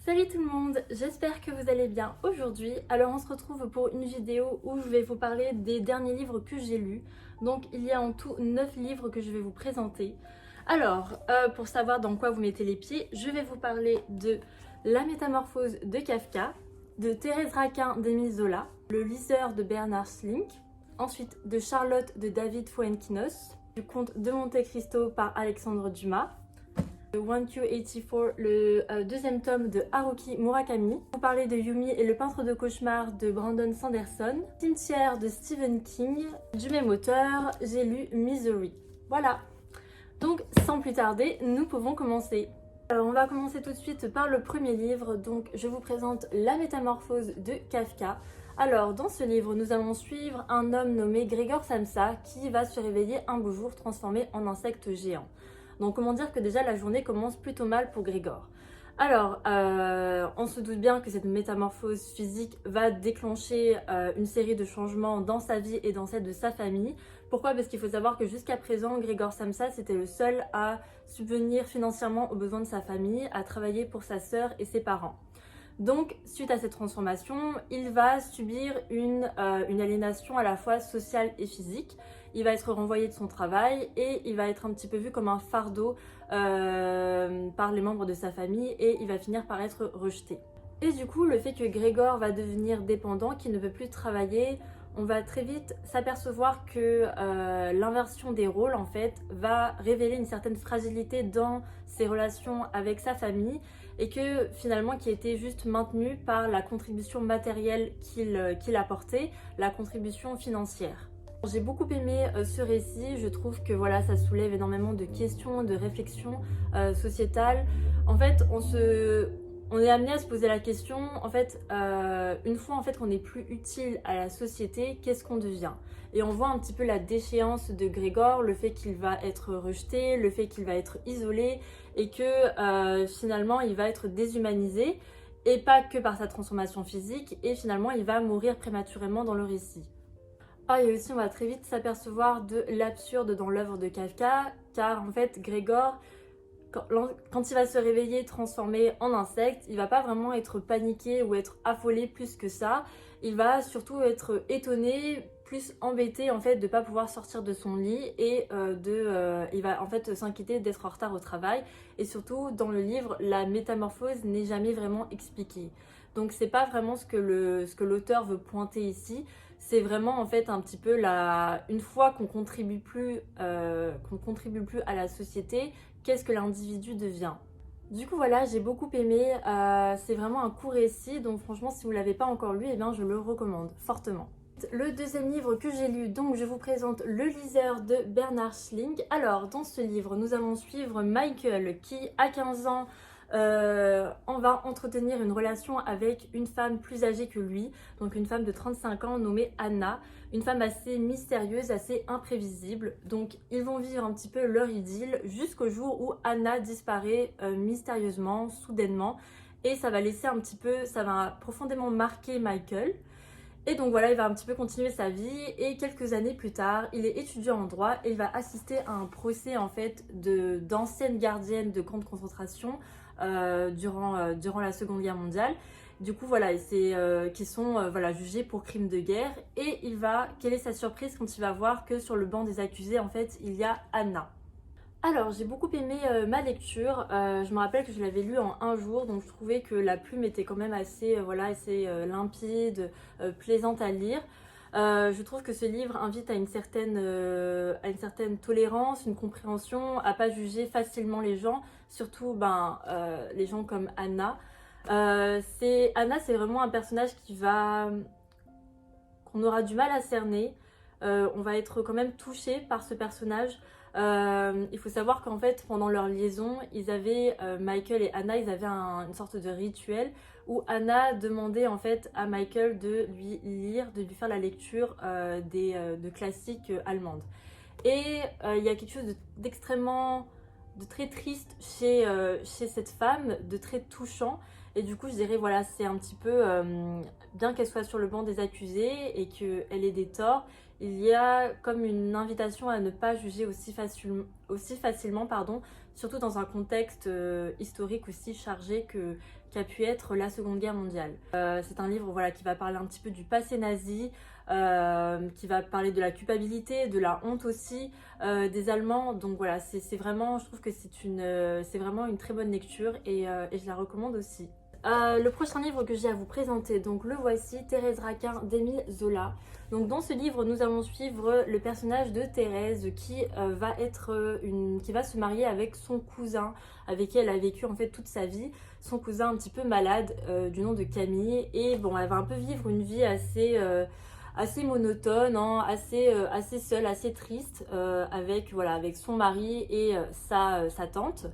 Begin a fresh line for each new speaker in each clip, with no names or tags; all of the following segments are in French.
Salut tout le monde, j'espère que vous allez bien aujourd'hui. Alors on se retrouve pour une vidéo où je vais vous parler des derniers livres que j'ai lus. Donc il y a en tout 9 livres que je vais vous présenter. Alors, pour savoir dans quoi vous mettez les pieds, je vais vous parler de La Métamorphose de Kafka, de Thérèse Raquin d'Émile Zola, Le Liseur de Bernard Schlink, ensuite de Charlotte de David Fuenquinos, du Comte de Monte Cristo par Alexandre Dumas, 1Q84, le deuxième tome de Haruki Murakami. Vous parlez de Yumi et le peintre de cauchemars de Brandon Sanderson. Cimetière de Stephen King. Du même auteur, j'ai lu Misery. Voilà. Donc, sans plus tarder, nous pouvons commencer. Alors, on va commencer tout de suite par le premier livre. Donc, je vous présente La Métamorphose de Kafka. Alors, dans ce livre, nous allons suivre un homme nommé Grégor Samsa qui va se réveiller un beau jour transformé en insecte géant. Donc comment dire que déjà la journée commence plutôt mal pour Grégor. Alors, on se doute bien que cette métamorphose physique va déclencher une série de changements dans sa vie et dans celle de sa famille. Pourquoi? Parce qu'il faut savoir que jusqu'à présent, Grégor Samsa, c'était le seul à subvenir financièrement aux besoins de sa famille, à travailler pour sa sœur et ses parents. Donc, suite à cette transformation, il va subir une aliénation à la fois sociale et physique. Il va être renvoyé de son travail et il va être un petit peu vu comme un fardeau par les membres de sa famille et il va finir par être rejeté. Et du coup, le fait que Grégor va devenir dépendant, qu'il ne veut plus travailler, on va très vite s'apercevoir que l'inversion des rôles en fait va révéler une certaine fragilité dans ses relations avec sa famille et que finalement qui était juste maintenue par la contribution matérielle qu'il apportait, la contribution financière. J'ai beaucoup aimé ce récit, je trouve que voilà, ça soulève énormément de questions, de réflexions sociétales. En fait, on est amené à se poser la question, en fait, une fois en fait qu'on n'est plus utile à la société, qu'est-ce qu'on devient? Et on voit un petit peu la déchéance de Grégor, le fait qu'il va être rejeté, le fait qu'il va être isolé et que finalement il va être déshumanisé et pas que par sa transformation physique et finalement il va mourir prématurément dans le récit. Ah, et aussi on va très vite s'apercevoir de l'absurde dans l'œuvre de Kafka car en fait Grégor, quand il va se réveiller transformé en insecte, il va pas vraiment être paniqué ou être affolé plus que ça. Il va surtout être étonné, plus embêté en fait de pas pouvoir sortir de son lit et il va en fait s'inquiéter d'être en retard au travail. Et surtout dans le livre, la métamorphose n'est jamais vraiment expliquée. Donc c'est pas vraiment ce que l'auteur veut pointer ici. C'est vraiment en fait un petit peu une fois qu'on contribue plus à la société, qu'est-ce que l'individu devient. Du coup voilà, j'ai beaucoup aimé, c'est vraiment un court récit, donc franchement si vous ne l'avez pas encore lu, eh bien, je le recommande fortement. Le deuxième livre que j'ai lu, donc je vous présente Le Liseur de Bernard Schlink. Alors dans ce livre, nous allons suivre Michael qui à 15 ans on va entretenir une relation avec une femme plus âgée que lui, donc une femme de 35 ans nommée Anna, une femme assez mystérieuse, assez imprévisible. Donc ils vont vivre un petit peu leur idylle jusqu'au jour où Anna disparaît mystérieusement, soudainement, et ça va laisser un petit peu, ça va profondément marquer Michael. Et donc voilà, il va un petit peu continuer sa vie et quelques années plus tard, il est étudiant en droit et il va assister à un procès en fait d'anciennes gardiennes de camps de concentration durant la Seconde Guerre mondiale. Du coup voilà, qui sont voilà, jugés pour crimes de guerre et quelle est sa surprise quand il va voir que sur le banc des accusés en fait il y a Anna. Alors, j'ai beaucoup aimé ma lecture. Je me rappelle que je l'avais lu en un jour, donc je trouvais que la plume était quand même assez, assez limpide, plaisante à lire. Je trouve que ce livre invite à une certaine tolérance, une compréhension, à pas juger facilement les gens, surtout les gens comme Anna. Anna, c'est vraiment un personnage qu'on aura du mal à cerner. On va être quand même touché par ce personnage. Il faut savoir qu'en fait pendant leur liaison Michael et Anna ils avaient une sorte de rituel où Anna demandait en fait à Michael de lui lire, de lui faire la lecture de classiques allemandes et il y a quelque chose de très triste chez cette femme, de très touchant. Et du coup je dirais voilà, c'est un petit peu bien qu'elle soit sur le banc des accusés et qu'elle ait des torts, il y a comme une invitation à ne pas juger aussi facilement, pardon, surtout dans un contexte historique aussi chargé qu'a pu être la Seconde Guerre mondiale. C'est un livre voilà, qui va parler un petit peu du passé nazi, qui va parler de la culpabilité, de la honte aussi des Allemands. Donc voilà, c'est vraiment, je trouve que c'est vraiment une très bonne lecture et je la recommande aussi. Le prochain livre que j'ai à vous présenter, donc le voici, Thérèse Raquin d'Émile Zola. Donc dans ce livre, nous allons suivre le personnage de Thérèse qui qui va se marier avec son cousin, avec qui elle a vécu en fait toute sa vie, son cousin un petit peu malade du nom de Camille. Et bon, elle va un peu vivre une vie assez monotone, hein, assez seule, assez triste, avec son mari et sa tante.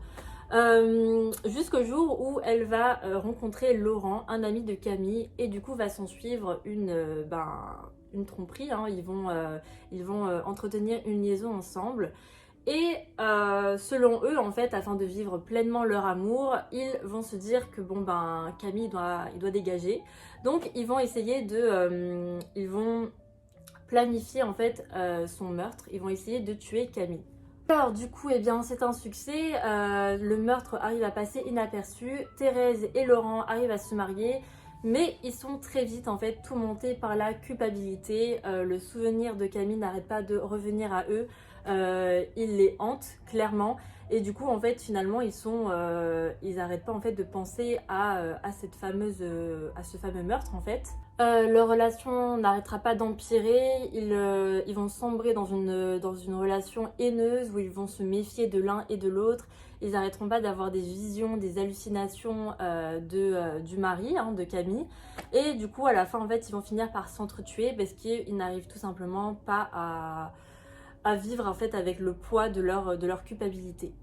Jusqu'au jour où elle va rencontrer Laurent, un ami de Camille, et du coup va s'en suivre une tromperie, hein. Ils vont entretenir une liaison ensemble. Et selon eux, en fait, afin de vivre pleinement leur amour, ils vont se dire que Camille il doit dégager. Donc ils vont essayer ils vont planifier en fait son meurtre. Ils vont essayer de tuer Camille. Alors du coup, eh bien, c'est un succès, le meurtre arrive à passer inaperçu, Thérèse et Laurent arrivent à se marier, mais ils sont très vite en fait tourmentés par la culpabilité, le souvenir de Camille n'arrête pas de revenir à eux, il les hante clairement, et du coup en fait finalement ils n'arrêtent pas en fait de penser à ce fameux meurtre en fait. Leur relation n'arrêtera pas d'empirer, ils vont sombrer dans une relation haineuse où ils vont se méfier de l'un et de l'autre. Ils n'arrêteront pas d'avoir des visions, des hallucinations du mari, hein, de Camille. Et du coup, à la fin, en fait, ils vont finir par s'entretuer parce qu'ils n'arrivent tout simplement pas à vivre en fait, avec le poids de leur culpabilité.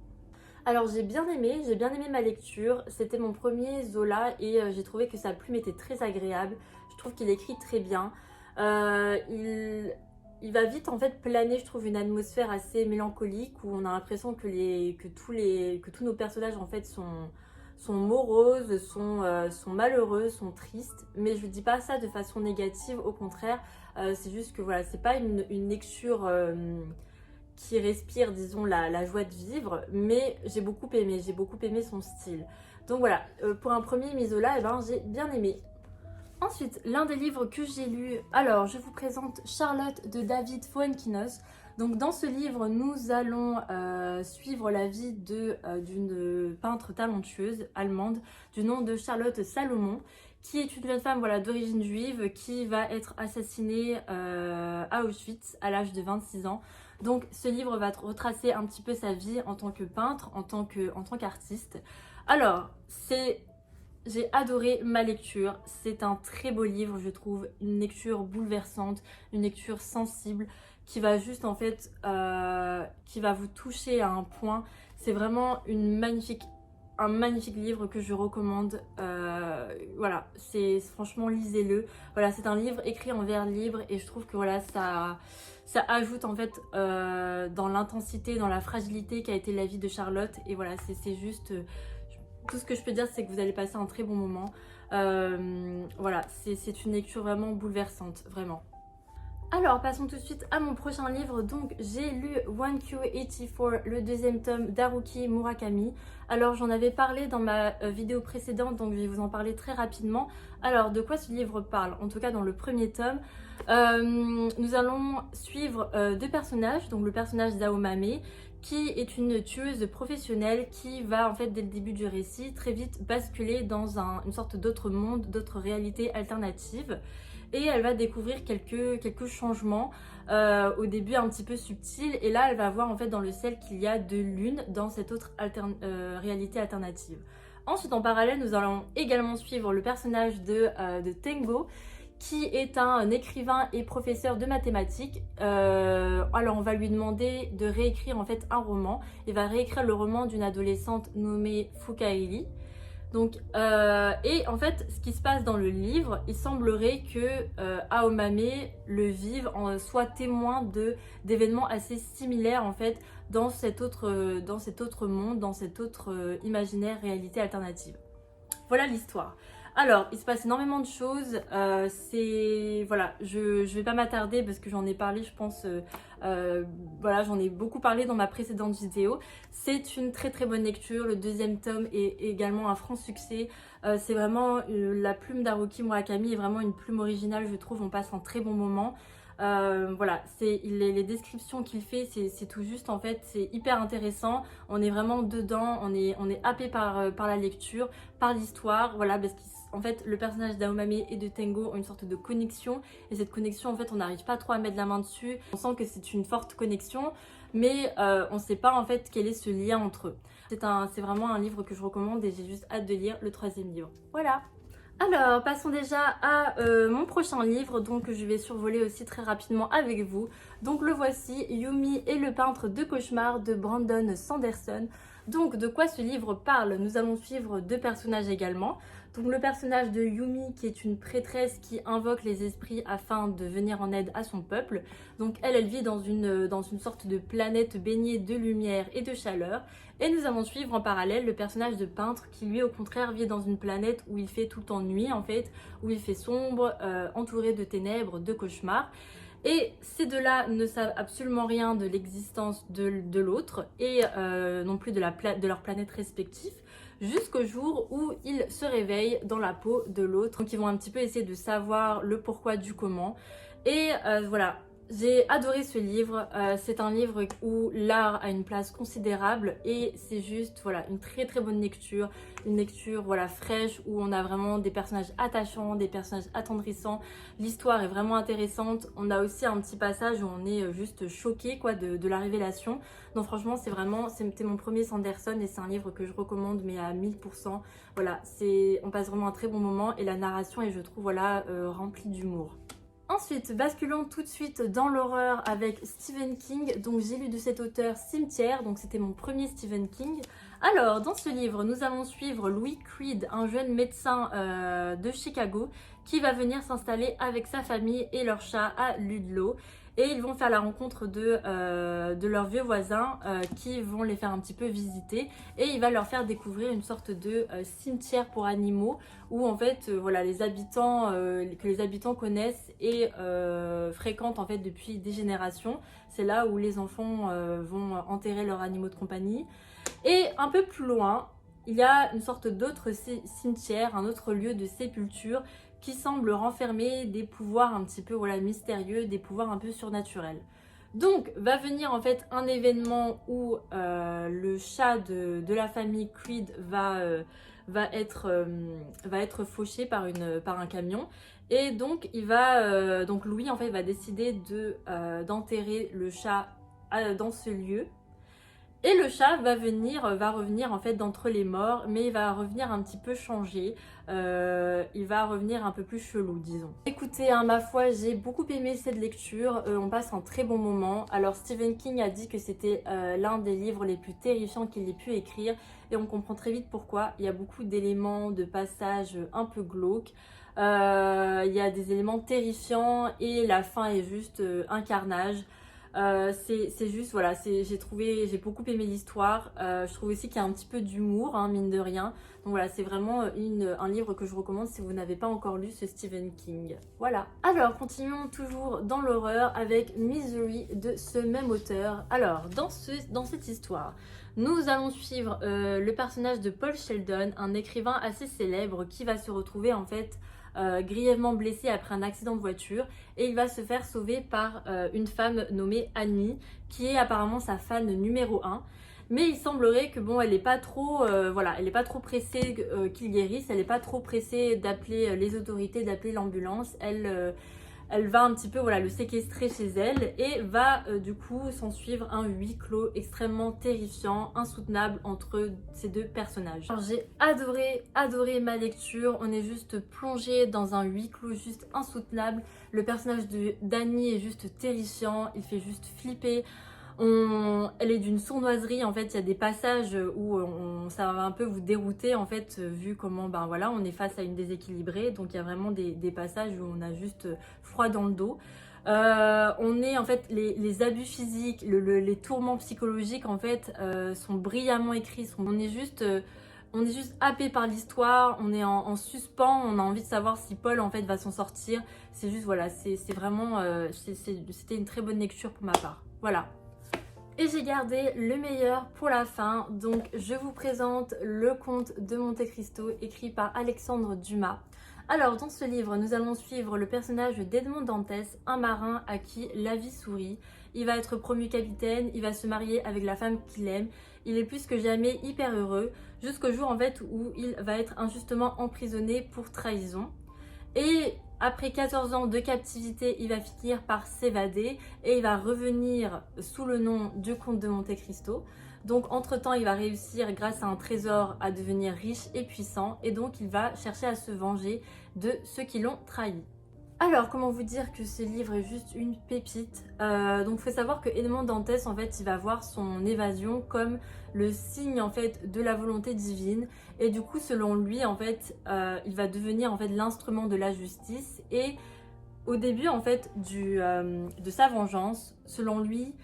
Alors j'ai bien aimé ma lecture, c'était mon premier Zola et j'ai trouvé que sa plume était très agréable, je trouve qu'il écrit très bien. Il va vite en fait planer, je trouve, une atmosphère assez mélancolique où on a l'impression que tous nos personnages en fait sont moroses, sont malheureux, sont tristes, mais je ne dis pas ça de façon négative, au contraire, c'est juste que voilà, c'est pas une lecture qui respire, disons, la joie de vivre, mais j'ai beaucoup aimé son style. Donc voilà, pour un premier Misola, eh ben, j'ai bien aimé. Ensuite, l'un des livres que j'ai lu, alors je vous présente Charlotte de David Fuenquinos. Donc dans ce livre, nous allons suivre la vie d'une peintre talentueuse allemande du nom de Charlotte Salomon, qui est une jeune femme voilà, d'origine juive qui va être assassinée à Auschwitz à l'âge de 26 ans. Donc ce livre va retracer un petit peu sa vie en tant que peintre, en tant qu'artiste. Alors, j'ai adoré ma lecture, c'est un très beau livre, je trouve, une lecture bouleversante, une lecture sensible, qui va juste en fait, qui va vous toucher à un point. C'est vraiment un magnifique livre que je recommande. Voilà, franchement, lisez-le. Voilà, c'est un livre écrit en vers libre et je trouve que voilà, ça ajoute en fait dans l'intensité, dans la fragilité qu'a été la vie de Charlotte. Et voilà, c'est juste... tout ce que je peux dire, c'est que vous allez passer un très bon moment. Voilà, c'est une lecture vraiment bouleversante, vraiment. Alors, passons tout de suite à mon prochain livre. Donc, j'ai lu 1Q84, le deuxième tome d'Haruki Murakami. Alors, j'en avais parlé dans ma vidéo précédente, donc je vais vous en parler très rapidement. Alors, de quoi ce livre parle? En tout cas, dans le premier tome, nous allons suivre deux personnages. Donc, le personnage d'Aomame, qui est une tueuse professionnelle qui va, en fait, dès le début du récit, très vite basculer dans une sorte d'autre monde, d'autre réalité alternative. Et elle va découvrir quelques changements, au début un petit peu subtils. Et là, elle va voir en fait dans le ciel qu'il y a deux lunes dans cette autre réalité alternative. Ensuite, en parallèle, nous allons également suivre le personnage de Tengo, qui est un écrivain et professeur de mathématiques. Alors, on va lui demander de réécrire en fait un roman. Il va réécrire le roman d'une adolescente nommée Fukaeli. Donc, et en fait, ce qui se passe dans le livre, il semblerait que Aomame le vive, soit témoin d'événements assez similaires en fait dans cet autre monde, dans cette autre imaginaire réalité alternative. Voilà l'histoire. Alors, il se passe énormément de choses. Voilà, je vais pas m'attarder parce que j'en ai parlé, je pense. Voilà, j'en ai beaucoup parlé dans ma précédente vidéo. C'est une très très bonne lecture. Le deuxième tome est également un franc succès. C'est vraiment la plume d'Haruki Murakami est vraiment une plume originale, je trouve. On passe un très bon moment. Voilà, les descriptions qu'il fait, c'est tout juste en fait, c'est hyper intéressant. On est vraiment dedans, on est happé par la lecture, par l'histoire, voilà, parce qu'en fait le personnage d'Aomame et de Tengo ont une sorte de connexion, et cette connexion en fait on n'arrive pas trop à mettre la main dessus. On sent que c'est une forte connexion, mais on ne sait pas en fait quel est ce lien entre eux. C'est vraiment un livre que je recommande et j'ai juste hâte de lire le troisième livre. Voilà. Alors, passons déjà à mon prochain livre, donc je vais survoler aussi très rapidement avec vous. Donc le voici, Yumi et le peintre de cauchemar de Brandon Sanderson. Donc de quoi ce livre parle? Nous allons suivre deux personnages également. Donc le personnage de Yumi qui est une prêtresse qui invoque les esprits afin de venir en aide à son peuple. Donc elle vit dans une sorte de planète baignée de lumière et de chaleur. Et nous allons suivre en parallèle le personnage de peintre qui lui au contraire vit dans une planète où il fait tout le temps nuit en fait, où il fait sombre, entouré de ténèbres, de cauchemars. Et ces deux-là ne savent absolument rien de l'existence de l'autre et non plus de leur planète respective, jusqu'au jour où ils se réveillent dans la peau de l'autre. Donc ils vont un petit peu essayer de savoir le pourquoi du comment. Et voilà. J'ai adoré ce livre, c'est un livre où l'art a une place considérable et c'est juste voilà, une très très bonne lecture, une lecture voilà, fraîche où on a vraiment des personnages attachants, des personnages attendrissants, l'histoire est vraiment intéressante, on a aussi un petit passage où on est juste choqué quoi, de la révélation, donc franchement c'était mon premier Sanderson et c'est un livre que je recommande mais à 1000%, voilà, on passe vraiment un très bon moment et la narration est je trouve voilà, remplie d'humour. Ensuite, basculons tout de suite dans l'horreur avec Stephen King. Donc j'ai lu de cet auteur Cimetière, donc c'était mon premier Stephen King. Alors, dans ce livre, nous allons suivre Louis Creed, un jeune médecin de Chicago qui va venir s'installer avec sa famille et leur chat à Ludlow. Et ils vont faire la rencontre de leurs vieux voisins qui vont les faire un petit peu visiter. Et il va leur faire découvrir une sorte de cimetière pour animaux où en fait voilà, que les habitants connaissent et fréquentent en fait depuis des générations. C'est là où les enfants vont enterrer leurs animaux de compagnie. Et un peu plus loin, il y a une sorte d'autre cimetière, un autre lieu de sépulture qui semble renfermer des pouvoirs un petit peu voilà, mystérieux, des pouvoirs un peu surnaturels. Donc va venir en fait un événement où le chat de la famille Creed va être fauché par un camion. Et donc donc Louis en fait va décider d'enterrer le chat dans ce lieu. Et le chat va revenir en fait d'entre les morts, mais il va revenir un petit peu changé. Il va revenir un peu plus chelou, disons. Écoutez, hein, ma foi, j'ai beaucoup aimé cette lecture. On passe un très bon moment. Alors, Stephen King a dit que c'était l'un des livres les plus terrifiants qu'il ait pu écrire. Et on comprend très vite pourquoi. Il y a beaucoup d'éléments, de passages un peu glauques. Il y a des éléments terrifiants et la fin est juste un carnage. C'est juste, voilà, j'ai beaucoup aimé l'histoire. Je trouve aussi qu'il y a un petit peu d'humour, hein, mine de rien. Donc voilà, c'est vraiment un livre que je recommande si vous n'avez pas encore lu ce Stephen King. Voilà. Alors, continuons toujours dans l'horreur avec Misery de ce même auteur. Alors, dans cette histoire, nous allons suivre le personnage de Paul Sheldon, un écrivain assez célèbre qui va se retrouver en fait grièvement blessé après un accident de voiture et il va se faire sauver par une femme nommée Annie qui est apparemment sa fan numéro 1. Mais il semblerait que bon, elle n'est pas trop, elle n'est pas trop pressée qu'il guérisse, elle n'est pas trop pressée d'appeler les autorités, d'appeler l'ambulance. Elle va un petit peu voilà, le séquestrer chez elle et va du coup s'en suivre un huis clos extrêmement terrifiant, insoutenable entre ces deux personnages. J'ai adoré ma lecture, on est juste plongé dans un huis clos juste insoutenable. Le personnage de Danny est juste terrifiant, il fait juste flipper. Elle est d'une sournoiserie, en fait il y a des passages où ça va un peu vous dérouter en fait vu comment ben voilà on est face à une déséquilibrée, donc il y a vraiment des passages où on a juste froid dans le dos. On est en fait les abus physiques, les tourments psychologiques en fait sont brillamment écrits, on est juste on est juste happé par l'histoire, on est en suspens, on a envie de savoir si Paul en fait va s'en sortir. C'est juste voilà, c'est vraiment, c'était une très bonne lecture pour ma part. Voilà. Et j'ai gardé le meilleur pour la fin, donc je vous présente Le Comte de Monte Cristo, écrit par Alexandre Dumas. Alors dans ce livre, nous allons suivre le personnage d'Edmond Dantès, un marin à qui la vie sourit. Il va être promu capitaine, il va se marier avec la femme qu'il aime, il est plus que jamais hyper heureux, jusqu'au jour en fait où il va être injustement emprisonné pour trahison. Et après 14 ans de captivité, il va finir par s'évader et il va revenir sous le nom du comte de Monte Cristo. Donc entre-temps, il va réussir grâce à un trésor à devenir riche et puissant et donc il va chercher à se venger de ceux qui l'ont trahi. Alors, comment vous dire que ce livre est juste une pépite. Donc, il faut savoir que Edmond Dantès, en fait, il va voir son évasion comme le signe, en fait, de la volonté divine. Et du coup, selon lui, en fait, il va devenir, en fait, l'instrument de la justice. Et au début, en fait, de sa vengeance, selon lui,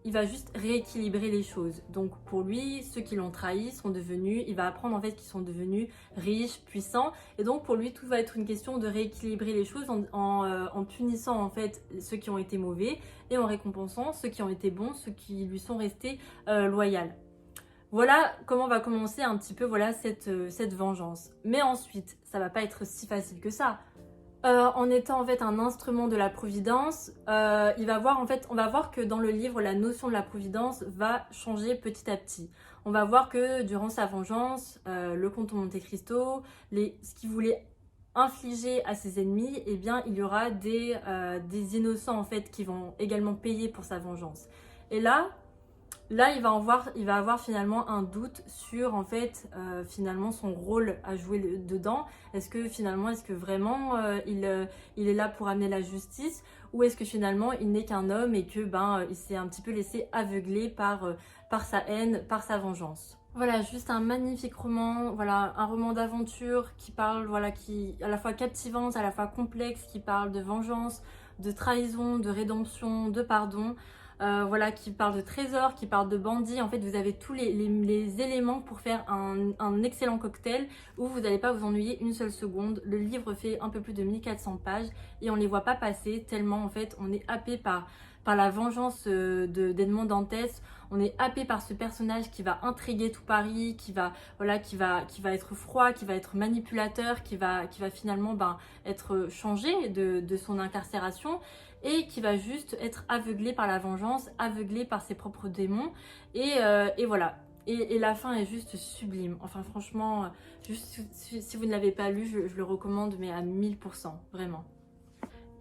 il va juste rééquilibrer les choses. Donc pour lui, ceux qui l'ont trahi sont devenus, il va apprendre en fait qu'ils sont devenus riches, puissants. Et donc pour lui, tout va être une question de rééquilibrer les choses en punissant en fait ceux qui ont été mauvais et en récompensant ceux qui ont été bons, ceux qui lui sont restés loyaux. Voilà comment va commencer un petit peu voilà, cette vengeance. Mais ensuite, ça va pas être si facile que ça. En étant en fait un instrument de la providence, on va voir que dans le livre, la notion de la providence va changer petit à petit. On va voir que durant sa vengeance, le comte de Monte Cristo, ce qu'il voulait infliger à ses ennemis, eh bien, il y aura des innocents en fait qui vont également payer pour sa vengeance. Et là, il va avoir finalement un doute sur en fait finalement son rôle à jouer dedans. Est-ce que vraiment il est là pour amener la justice ou est-ce que finalement il n'est qu'un homme et que il s'est un petit peu laissé aveugler par sa haine, par sa vengeance. Voilà, juste un magnifique roman, voilà, un roman d'aventure qui parle, voilà, qui est à la fois captivante, à la fois complexe, qui parle de vengeance, de trahison, de rédemption, de pardon. Voilà, qui parle de trésors, qui parle de bandits. En fait, vous avez tous les éléments pour faire un excellent cocktail où vous n'allez pas vous ennuyer une seule seconde. Le livre fait un peu plus de 1400 pages et on ne les voit pas passer tellement en fait on est happé par la vengeance d'Edmond Dantès. On est happé par ce personnage qui va intriguer tout Paris, qui va être froid, qui va être manipulateur, qui va finalement être changé de son incarcération et qui va juste être aveuglé par la vengeance, aveuglé par ses propres démons et voilà. Et la fin est juste sublime. Enfin franchement, juste si vous ne l'avez pas lu, je le recommande mais à 1000%, vraiment.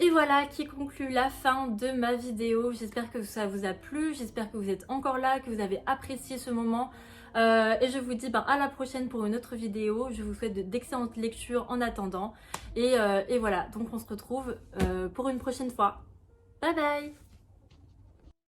Et voilà qui conclut la fin de ma vidéo. J'espère que ça vous a plu, j'espère que vous êtes encore là, que vous avez apprécié ce moment. Et je vous dis à la prochaine pour une autre vidéo. Je vous souhaite d'excellentes lectures en attendant. Et voilà, donc on se retrouve pour une prochaine fois. Bye bye!